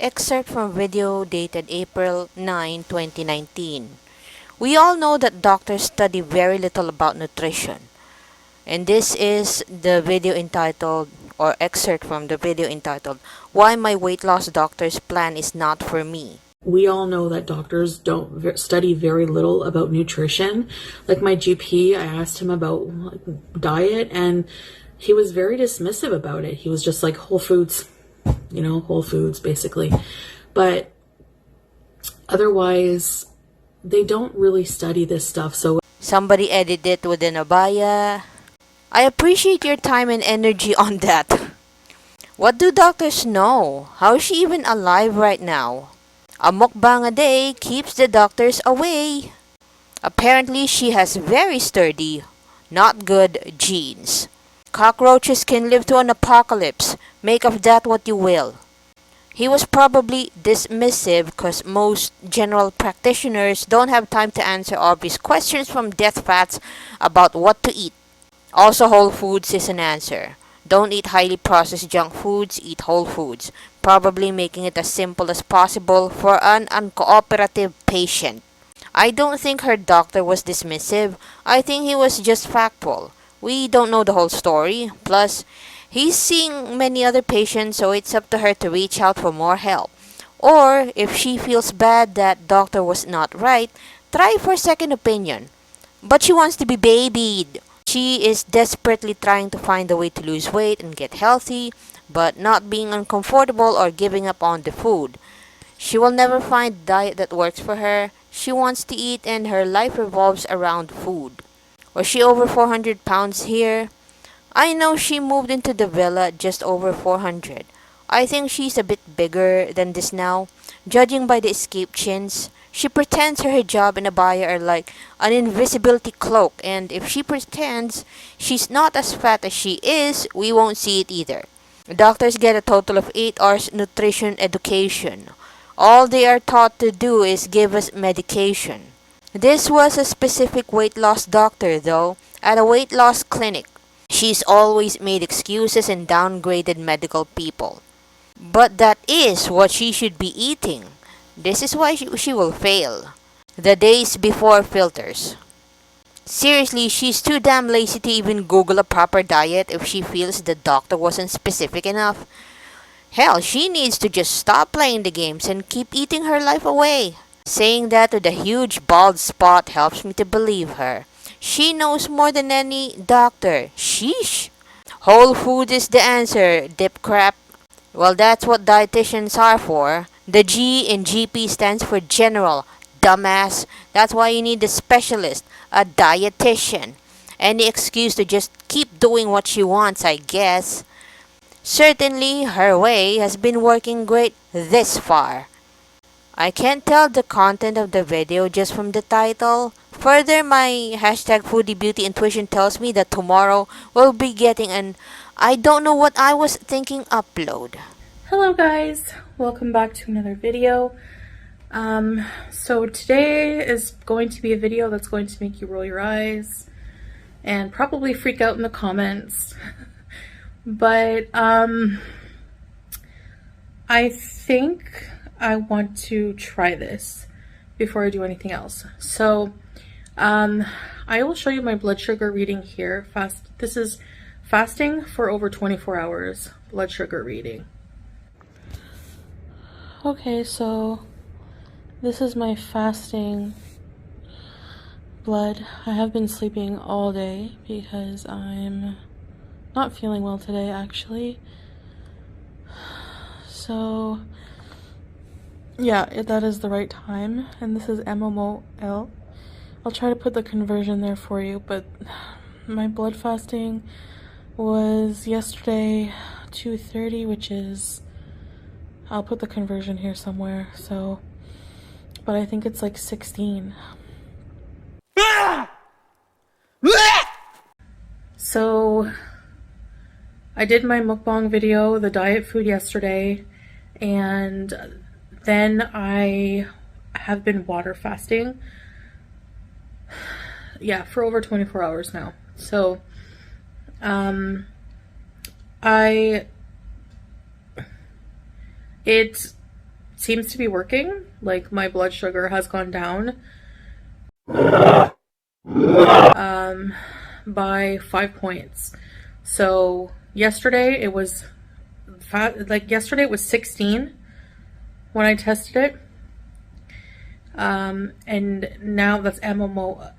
Excerpt from video dated April 9, 2019. We all know that doctors study very little about nutrition. And this is the video entitled, or excerpt from the video entitled, Why My Weight Loss Doctor's Plan Is Not For Me. We all know that doctors don't study very little about nutrition. Like my GP, I asked him about diet and he was very dismissive about it. He was just like, Whole Foods, Whole Foods basically. But otherwise, they don't really study this stuff. So somebody edited it with an abaya. I appreciate your time and energy on that. What do doctors know? How is she even alive right now? A mukbang a day keeps the doctors away. Apparently, she has very sturdy, not good genes. Cockroaches can live to an apocalypse. Make of that what you will. He was probably dismissive because most general practitioners don't have time to answer obvious questions from death fats about what to eat. Also, Whole Foods is an answer. Don't eat highly processed junk foods, eat whole foods, probably making it as simple as possible for an uncooperative patient. I don't think her doctor was dismissive. I think he was just factual. We don't know the whole story. Plus, he's seeing many other patients, so it's up to her to reach out for more help. Or, if she feels bad that doctor was not right, try for a second opinion. But she wants to be babied. She is desperately trying to find a way to lose weight and get healthy, but not being uncomfortable or giving up on the food. She will never find a diet that works for her. She wants to eat and her life revolves around food. Was she over 400 pounds here? I know she moved into the villa just over 400. I think she's a bit bigger than this now. Judging by the escaped chins, she pretends her hijab and abaya are like an invisibility cloak, and if she pretends she's not as fat as she is, we won't see it either. Doctors get a total of 8 hours nutrition education. All they are taught to do is give us medication. This was a specific weight loss doctor, though, at a weight loss clinic. She's always made excuses and downgraded medical people. But that is what she should be eating. This is why she will fail. The days before filters. Seriously, she's too damn lazy to even Google a proper diet if she feels the doctor wasn't specific enough. Hell, she needs to just stop playing the games and keep eating her life away. Saying that with a huge bald spot helps me to believe her. She knows more than any doctor. Sheesh. Whole Food is the answer, dip crap. Well, that's what dietitians are for. The G in GP stands for general, dumbass. That's why you need a specialist, a dietitian. Any excuse to just keep doing what she wants, I guess. Certainly, her way has been working great this far. I can't tell the content of the video just from the title. Further, my hashtag Foodie Beauty Intuition tells me that tomorrow we'll be getting an I don't know what I was thinking upload. Hello guys, welcome back to another video. So today is going to be a video that's going to make you roll your eyes and probably freak out in the comments. But I think I want to try this before I do anything else. So I will show you my blood sugar reading here. This is fasting for over 24 hours blood sugar reading. Okay, so this is my fasting blood. I have been sleeping all day because I'm not feeling well today, actually. So yeah, that is the right time, and this is MMOL. I'll try to put the conversion there for you, but my blood fasting was yesterday 2:30, which is, I'll put the conversion here somewhere, so, but I think it's like 16. So I did my mukbang video, the diet food, yesterday, and then I have been water fasting, yeah, for over 24 hours now. So seems to be working. Like, my blood sugar has gone down by 5 points. So yesterday it was yesterday it was 16 when I tested it. And now that's MMOL.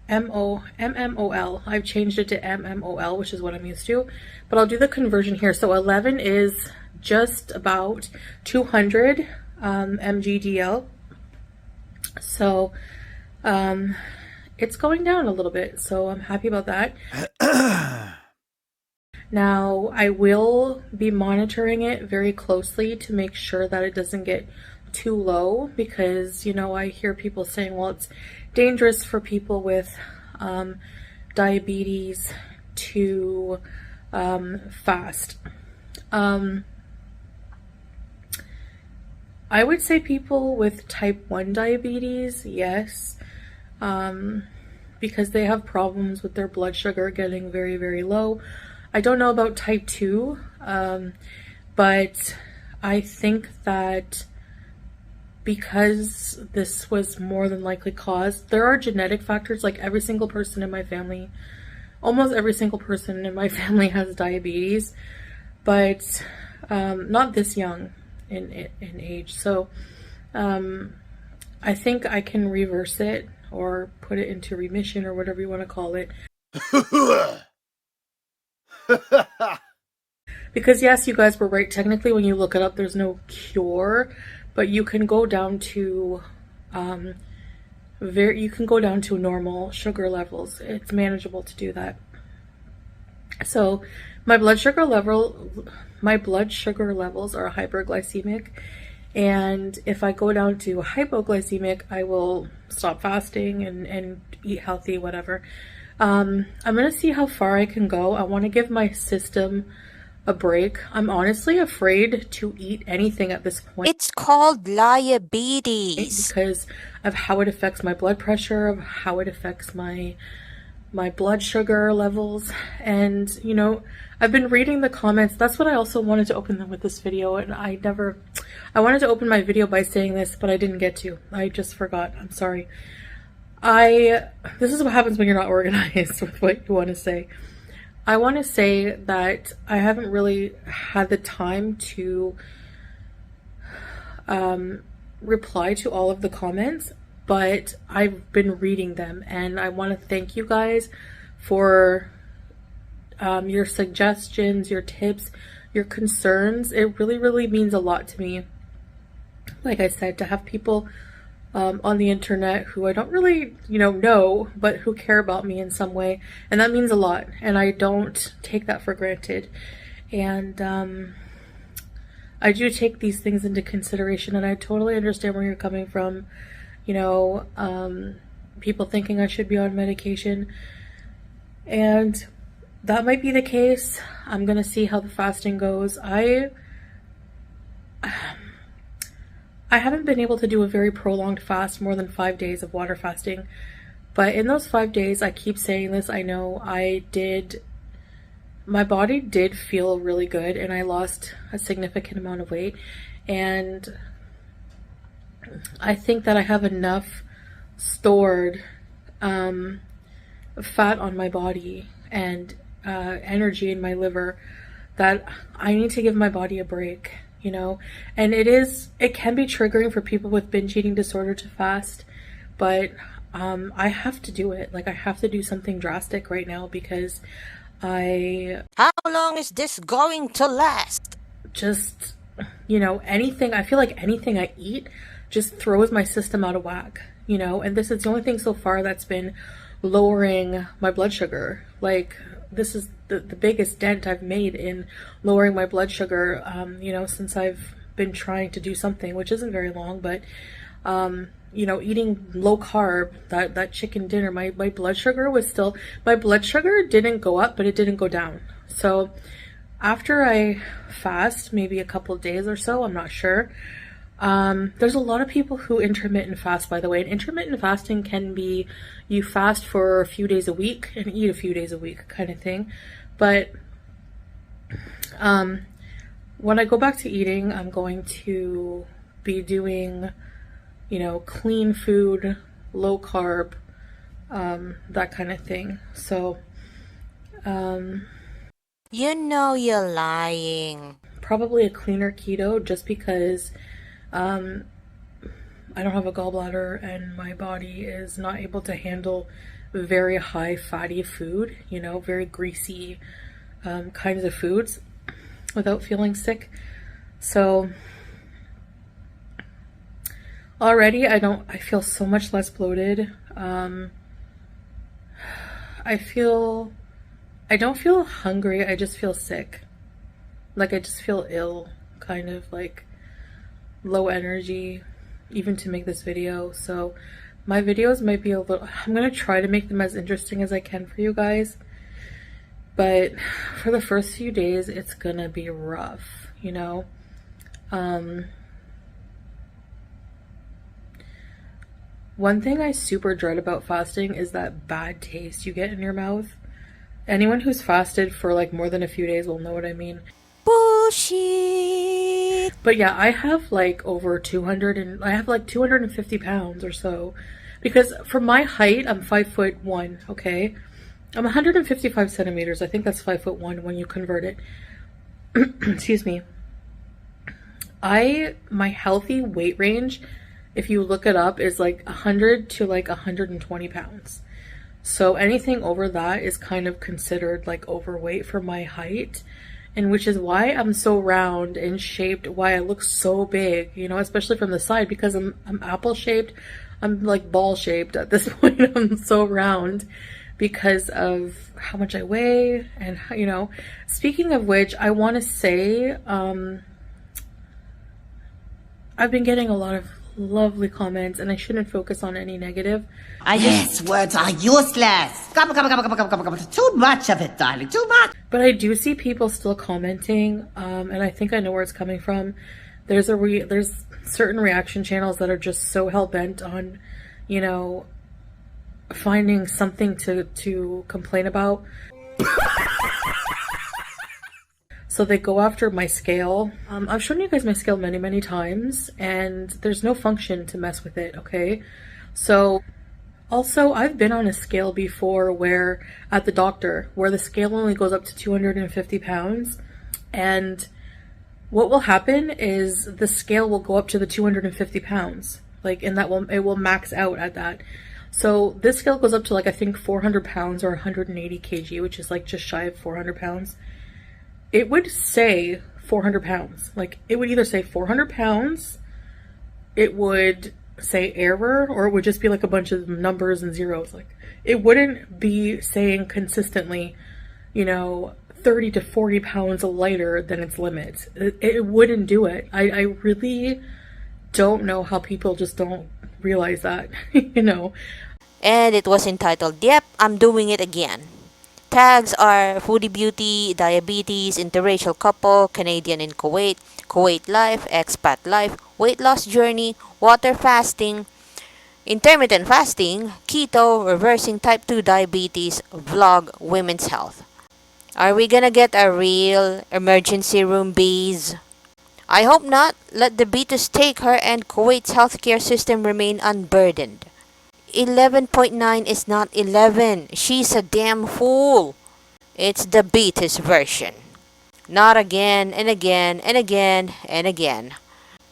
I've changed it to MMOL, which is what I'm used to. But I'll do the conversion here. So 11 is just about 200 mgdl. So it's going down a little bit. So I'm happy about that. Now, I will be monitoring it very closely to make sure that it doesn't get too low, because, you know, I hear people saying, well, it's dangerous for people with diabetes to fast. I would say people with type 1 diabetes, yes, because they have problems with their blood sugar getting very, very low. I don't know about type 2, but I think that because this was more than likely caused, there are genetic factors. Like, every single person in my family, almost every single person in my family has diabetes, but not this young in age. So I think I can reverse it or put it into remission or whatever you want to call it. Because yes, you guys were right. Technically, when you look it up, there's no cure, but you can go down to normal sugar levels. It's manageable to do that. So my blood sugar levels are hyperglycemic, and if I go down to hypoglycemic, I will stop fasting and eat healthy, whatever. I'm gonna see how far I can go. I want to give my system a break. I'm honestly afraid to eat anything at this point. It's called diabetes. Because of how it affects my blood pressure, of how it affects my blood sugar levels. And, you know, I've been reading the comments. That's what I also wanted to open them with this video, and I wanted to open my video by saying this, but I didn't get to. I just forgot. I'm sorry. This is what happens when you're not organized with what you want to say. I want to say that I haven't really had the time to reply to all of the comments, but I've been reading them, and I want to thank you guys for your suggestions, your tips, your concerns. It really, really means a lot to me. Like I said, to have people on the internet who I don't really, know, but who care about me in some way. And that means a lot. And I don't take that for granted. And I do take these things into consideration, and I totally understand where you're coming from. People thinking I should be on medication. And that might be the case. I'm going to see how the fasting goes. I haven't been able to do a very prolonged fast, more than 5 days of water fasting. But in those 5 days, I keep saying this, I know my body did feel really good, and I lost a significant amount of weight. And I think that I have enough stored fat on my body and energy in my liver that I need to give my body a break. And it can be triggering for people with binge eating disorder to fast, but I have to do it. Like, I have to do something drastic right now, because How long is this going to last? Just, anything, I feel like anything I eat just throws my system out of whack, and this is the only thing so far that's been lowering my blood sugar. Like, this is the biggest dent I've made in lowering my blood sugar, since I've been trying to do something, which isn't very long, but, eating low carb, that chicken dinner, my blood sugar didn't go up, but it didn't go down. So after I fast, maybe a couple of days or so, I'm not sure. There's a lot of people who intermittent fast, by the way, and intermittent fasting can be you fast for a few days a week and eat a few days a week kind of thing. But when I go back to eating, I'm going to be doing, clean food, low carb, that kind of thing. So, You know you're lying. probably a cleaner keto, just because I don't have a gallbladder and my body is not able to handle very high fatty food, very greasy kinds of foods without feeling sick. So already I feel so much less bloated. I don't feel hungry, I just feel sick. Like I just feel ill, kind of like low energy, even to make this video. So my videos might be I'm gonna try to make them as interesting as I can for you guys, but for the first few days it's gonna be rough, One thing I super dread about fasting is that bad taste you get in your mouth. Anyone who's fasted for like more than a few days will know what I mean. Bullshit! But yeah, I have like over 250 pounds or so, because for my height, I'm 5'1", okay? I'm 155 centimeters. I think that's 5'1" when you convert it. Excuse me. My healthy weight range, if you look it up, is like 100 to like 120 pounds. So anything over that is kind of considered like overweight for my height. And which is why I'm so round and shaped, why I look so big, especially from the side, because I'm apple shaped. I'm like ball shaped at this point. I'm so round because of how much I weigh. And speaking of which, I want to say I've been getting a lot of lovely comments, and I shouldn't focus on any negative. Yes, words are useless. Too much of it, darling. Too much. But I do see people still commenting, and I think I know where it's coming from. There's certain reaction channels that are just so hell-bent on, finding something to complain about. So they go after my scale. I've shown you guys my scale many, many times, and there's no function to mess with it, okay? So also, I've been on a scale before where at the doctor, where the scale only goes up to 250 pounds. And what will happen is the scale will go up to the 250 pounds. And it will max out at that. So this scale goes up to I think 400 pounds or 180 kg, which is just shy of 400 pounds. It would say 400 pounds. It would either say 400 pounds, it would say error, or it would just be a bunch of numbers and zeros. It wouldn't be saying consistently, 30 to 40 pounds lighter than its limit. It wouldn't do it. I really don't know how people just don't realize that, And it was entitled, Yep, I'm Doing It Again. Tags are Foodie Beauty, Diabetes, Interracial Couple, Canadian in Kuwait, Kuwait Life, Expat Life, Weight Loss Journey, Water Fasting, Intermittent Fasting, Keto, Reversing Type 2 Diabetes, Vlog, Women's Health. Are we gonna get a real emergency room, bees? I hope not. Let the Beatles take her and Kuwait's healthcare system remain unburdened. 11.9 is not 11. She's a damn fool. It's the Beatles version. Not again and again and again and again.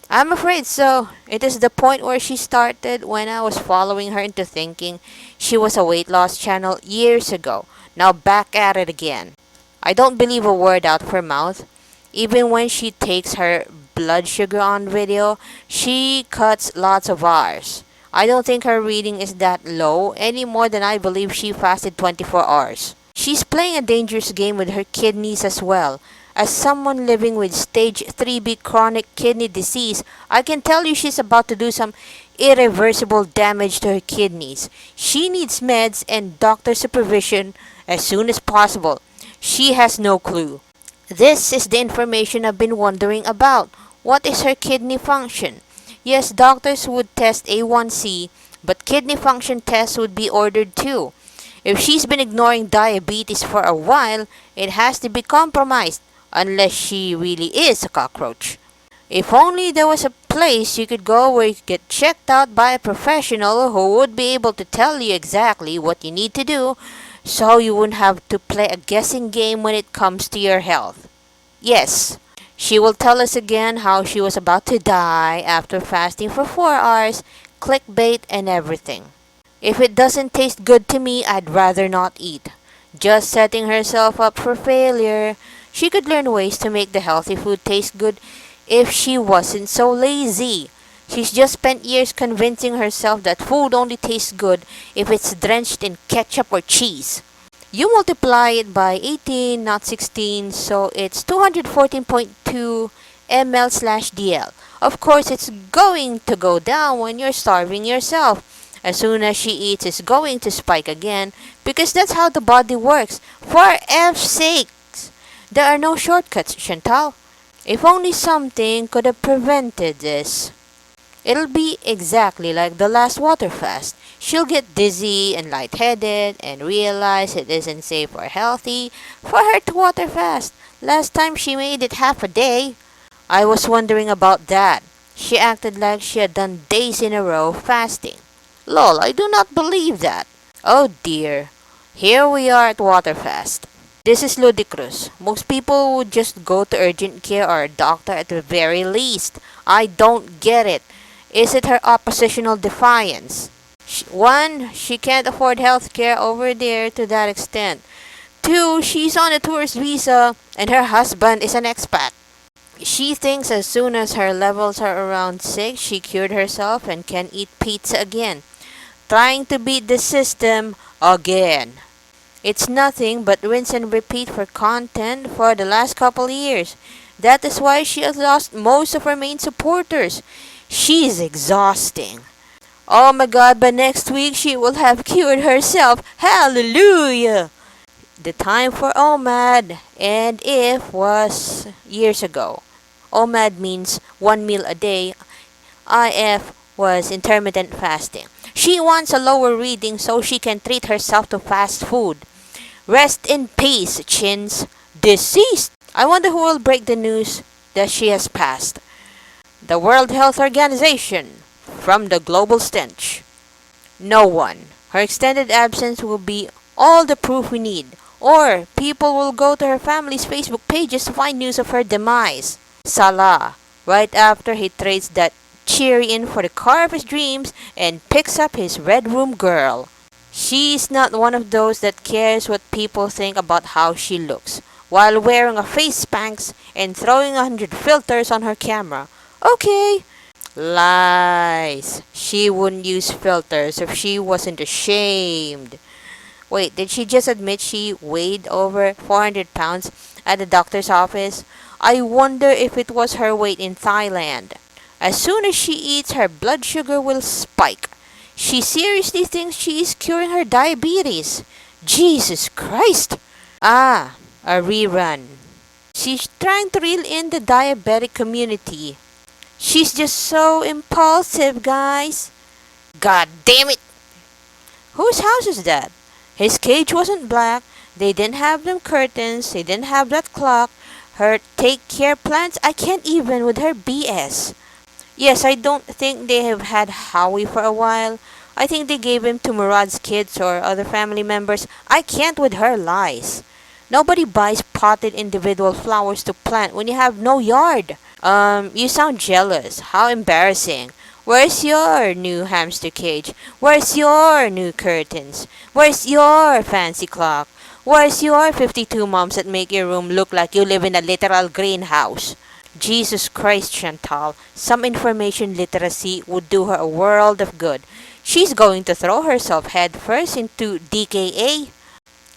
I'm afraid so. It is the point where she started when I was following her into thinking she was a weight loss channel years ago. Now back at it again. I don't believe a word out of her mouth. Even when she takes her blood sugar on video, she cuts lots of R's. I don't think her reading is that low any more than I believe she fasted 24 hours. She's playing a dangerous game with her kidneys as well. As someone living with stage 3B chronic kidney disease, I can tell you she's about to do some irreversible damage to her kidneys. She needs meds and doctor supervision as soon as possible. She has no clue. This is the information I've been wondering about. What is her kidney function? Yes, doctors would test A1C, but kidney function tests would be ordered too. If she's been ignoring diabetes for a while, it has to be compromised, unless she really is a cockroach. If only there was a place you could go where you could get checked out by a professional who would be able to tell you exactly what you need to do so you wouldn't have to play a guessing game when it comes to your health. Yes, she will tell us again how she was about to die after fasting for 4 hours, clickbait and everything. If it doesn't taste good to me, I'd rather not eat. Just setting herself up for failure. She could learn ways to make the healthy food taste good if she wasn't so lazy. She's just spent years convincing herself that food only tastes good if it's drenched in ketchup or cheese. You multiply it by 18, not 16, so it's 214.2 ml/dl. Of course, it's going to go down when you're starving yourself. As soon as she eats, it's going to spike again because that's how the body works. For F's sakes, there are no shortcuts, Chantal. If only something could have prevented this. It'll be exactly like the last water fast. She'll get dizzy and lightheaded and realize it isn't safe or healthy for her to water fast. Last time she made it half a day. I was wondering about that. She acted like she had done days in a row fasting. Lol, I do not believe that. Oh dear. Here we are at water fast. This is ludicrous. Most people would just go to urgent care or a doctor at the very least. I don't get it. Is it her oppositional defiance? One, she can't afford healthcare over there to that extent. Two, she's on a tourist visa and her husband is an expat. She thinks as soon as her levels are around 6, she cured herself and can eat pizza again. Trying to beat the system again. It's nothing but rinse and repeat for content for the last couple years. That is why she has lost most of her main supporters. She's exhausting. Oh my god, by next week she will have cured herself. Hallelujah! The time for OMAD and if was years ago. OMAD means 1 meal a day. IF was intermittent fasting. She wants a lower reading so she can treat herself to fast food. Rest in peace, Chins. Deceased. I wonder who will break the news that she has passed. The World Health Organization. From the global stench. No one. Her extended absence will be all the proof we need. Or people will go to her family's Facebook pages to find news of her demise. Salah. Right after he trades that Cheery in for the car of his dreams and picks up his red room girl. She's not one of those that cares what people think about how she looks while wearing a face Spanx and throwing 100 filters on her camera. Okay. Lies. She wouldn't use filters if she wasn't ashamed. Wait, did she just admit she weighed over 400 pounds at the doctor's office? I wonder if it was her weight in Thailand. As soon as she eats, her blood sugar will spike. She seriously thinks she is curing her diabetes. Jesus Christ! Ah, a rerun. She's trying to reel in the diabetic community. She's just so impulsive, guys. God damn it! Whose house is that? His cage wasn't black. They didn't have them curtains. They didn't have that clock. Her take care plans. I can't even with her BS. Yes, I don't think they have had Howie for a while. I think they gave him to Murad's kids or other family members. I can't with her lies. Nobody buys potted individual flowers to plant when you have no yard. You sound jealous. How embarrassing. Where's your new hamster cage? Where's your new curtains? Where's your fancy clock? Where's your 52 moms that make your room look like you live in a literal greenhouse? Jesus Christ, Chantal. Some information literacy would do her a world of good. She's going to throw herself headfirst into DKA.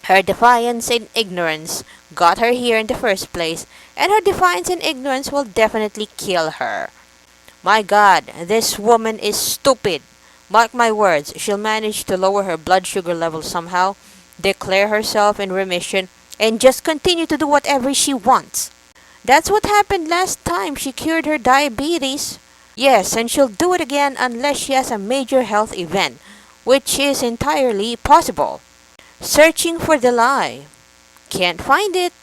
Her defiance and ignorance got her here in the first place, and her defiance and ignorance will definitely kill her. My God, this woman is stupid. Mark my words, she'll manage to lower her blood sugar level somehow, declare herself in remission, and just continue to do whatever she wants. That's what happened last time she cured her diabetes. Yes, and she'll do it again unless she has a major health event, which is entirely possible. Searching for the lie. Can't find it.